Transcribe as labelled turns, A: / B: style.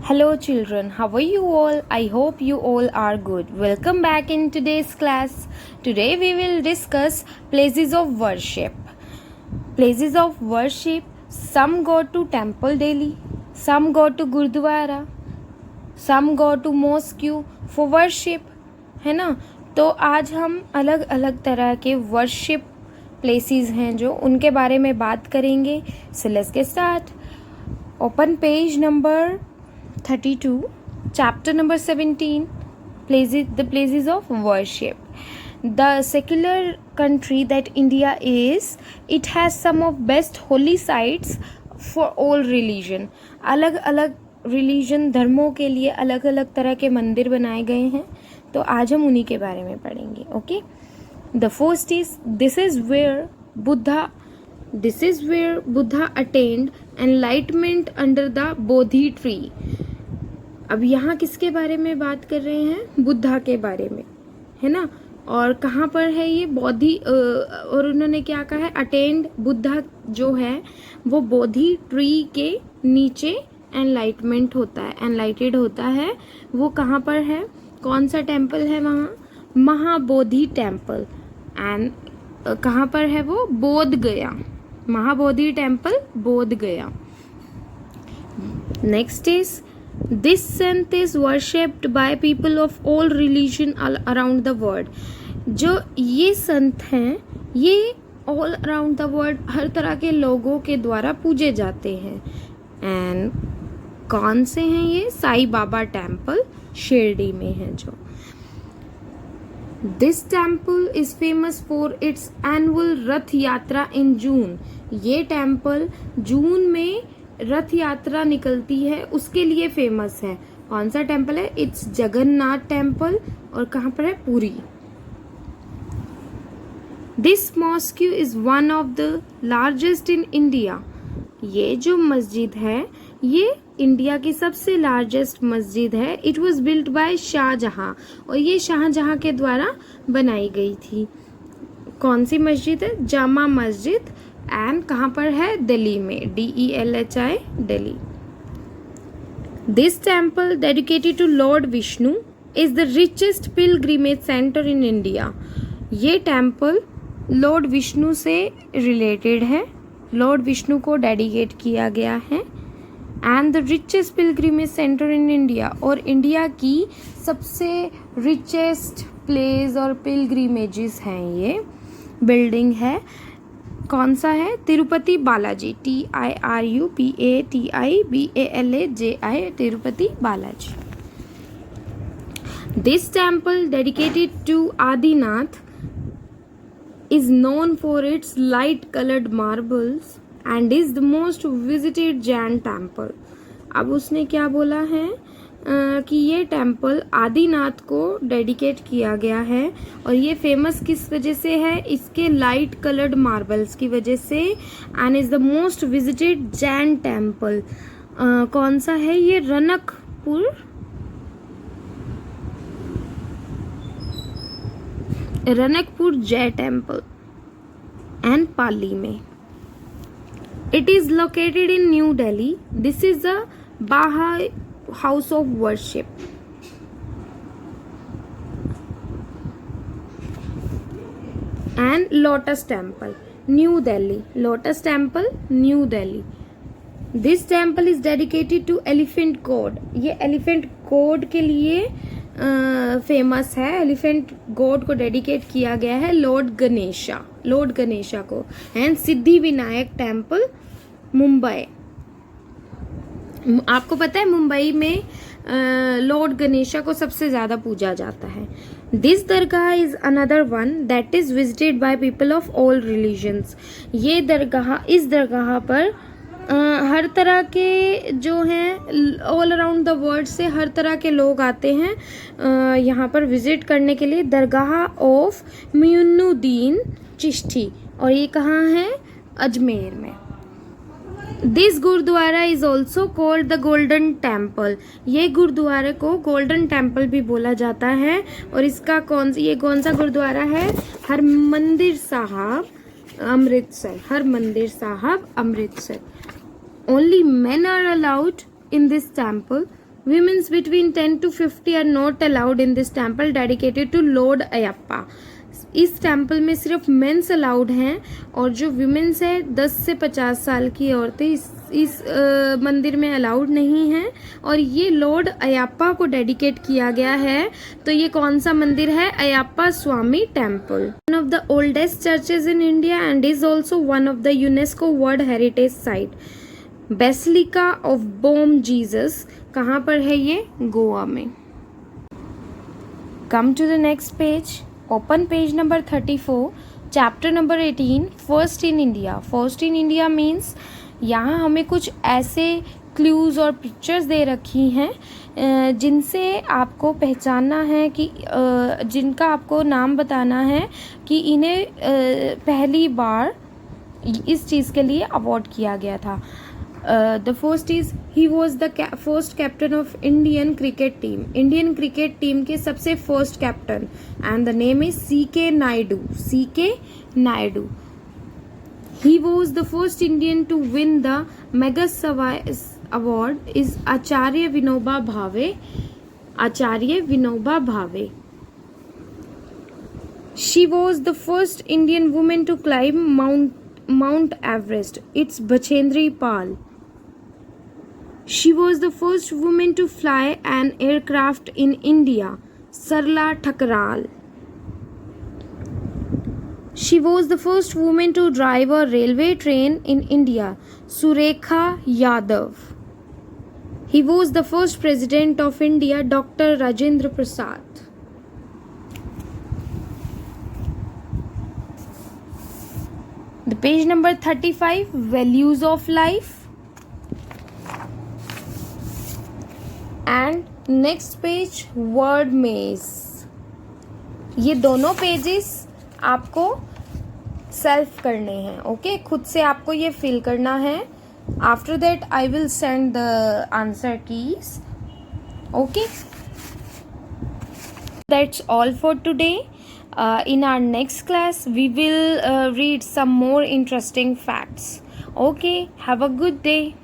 A: Hello children, how are you all? I hope you all are good. Welcome back in today's class. Today we will discuss places of worship. Places of worship, some go to temple daily, some go to Gurdwara, some go to mosque for worship, है ना। तो आज हम अलग अलग तरह के worship places हैं जो उनके बारे में बात करेंगे. So let's get start. Open page number 32, chapter number 17, the places of worship. The secular country that India is, it has some of best holy sites for all religion. अलग अलग religion धर्मों के लिए अलग अलग तरह के मंदिर बनाए गए हैं, तो आज हम उन्हीं के बारे में पढ़ेंगे. Okay, the first is this is where Buddha attend enlightenment under the Bodhi tree. अब यहाँ किसके बारे में बात कर रहे हैं? बुद्धा के बारे में, है ना. और कहाँ पर है ये बोधि, और उन्होंने क्या कहा है? अटेन्ड, बुद्धा जो है वो बोधि ट्री के नीचे एनलाइटमेंट होता है, एनलाइटेड होता है. वो कहाँ पर है? कौन सा टेम्पल है वहाँ? महाबोधि टेम्पल. एंड कहाँ पर है वो? बोध गया. महाबोधि टेम्पल, बोध गया. Next is this Sant is worshipped by people of all religion around the world. जो ये संत हैं ये ऑल अराउंड द वर्ल्ड हर तरह के लोगों के द्वारा पूजे जाते हैं. एंड कौन से हैं ये? साईं बाबा टेम्पल शिरडी में है जो. This temple is famous for its annual रथ यात्रा इन जून. ये टेम्पल जून में रथ यात्रा निकलती है उसके लिए फेमस है. कौन सा टेम्पल है? It's Jagannath temple. और कहाँ पर है? Puri. This mask is one of the largest in India. ये जो मस्जिद है ये इंडिया की सबसे लार्जेस्ट मस्जिद है. It was built by Shahjahan, और ये शाहजहां के द्वारा बनाई गई थी. कौन सी मस्जिद है? जामा मस्जिद. एंड कहाँ पर है? दिल्ली में, DELHI, Delhi. This temple dedicated to lord Vishnu is the richest pilgrimage centre in India. ये टेम्पल लॉर्ड विष्णु से रिलेटेड है, लॉर्ड विष्णु को डेडिकेट किया गया है. And the richest pilgrimage centre in India, और इंडिया की सबसे रिचेस्ट प्लेस और पिलग्रिमेजेस हैं. ये बिल्डिंग है. कौन सा है? Tirupati Balaji, TIRUPATI Tirupati Balaji. This temple dedicated to Adinath is known for its light colored marbles and is the most visited Jain temple. अब उसने क्या बोला है कि ये टेम्पल आदिनाथ को डेडिकेट किया गया है, और ये फेमस किस वजह से है? इसके लाइट कलर्ड मार्बल्स की वजह से. And is the most visited Jain temple. कौन सा है ये? रनकपुर जय टेम्पल एंड पाली में. It is located in New Delhi. This is a Baha'i house of worship. And lotus temple, New Delhi. Lotus temple, New Delhi. This temple is dedicated to elephant god. ये elephant god के लिए फेमस है. Elephant God को dedicate किया गया है Lord Ganesha को. And Siddhi Vinayak temple, Mumbai. आपको पता है मुंबई में लॉर्ड गणेशा को सबसे ज्यादा पूजा जाता है. This Dargah is another one that is visited by people of all religions. ये दरगाह, इस दरगाह पर हर तरह के जो हैं ऑल अराउंड द वर्ल्ड से हर तरह के लोग आते हैं यहाँ पर विजिट करने के लिए. दरगाह ऑफ मुइनुद्दीन चिश्ती, और ये कहाँ है? अजमेर में. This gurdwara is also called the golden temple. ये गुरुद्वारे को गोल्डन टेम्पल भी बोला जाता है. और इसका कौन सा गुरुद्वारा है? हरमंदिर साहब, अमृतसर. हरमंदिर साहब, Amritsar. Only men are allowed in this temple. Women's between 10 to 50 are not allowed in this temple dedicated to Lord Ayappa. इस टेम्पल में सिर्फ मेंस अलाउड हैं और जो विमेंस है 10 से 50 साल की औरतें इस मंदिर में अलाउड नहीं हैं और ये लॉर्ड अयप्पा को डेडिकेट किया गया है। तो ये कौन सा मंदिर है? Ayyappa Swami temple. One of the oldest churches in India and is also one of the UNESCO world heritage site. Basilica of Bom Jesus कहाँ पर है ये? गोवा में। Come to the next page, open page number 34, chapter number 18, first in India. First in India means यहाँ हमें कुछ ऐसे clues और पिक्चर्स दे रखी हैं जिनसे आपको पहचानना है कि जिनका आपको नाम बताना है कि इन्हें पहली बार इस चीज़ के लिए अवार्ड किया गया था। The first is he was the first captain of Indian cricket team. Indian cricket team के सबसे first captain and the name is C.K. Naidu. C.K. Naidu. He was the first Indian to win the Magus award is Acharya Vinoba Bhave. Acharya Vinoba Bhave. She was the first Indian woman to climb Mount Everest. It's Bachendri Pal. She was the first woman to fly an aircraft in India, Sarla Thakral. She was the first woman to drive a railway train in India, Surekha Yadav. He was the first president of India, Dr. Rajendra Prasad. The page number 35, values of life. And next page, word maze. ये दोनों pages आपको self करने हैं, okay? खुद से आपको ये fill करना है. After that I will send the answer keys, okay? That's all for today. In our next class, we will read some more interesting facts. Okay, have a good day.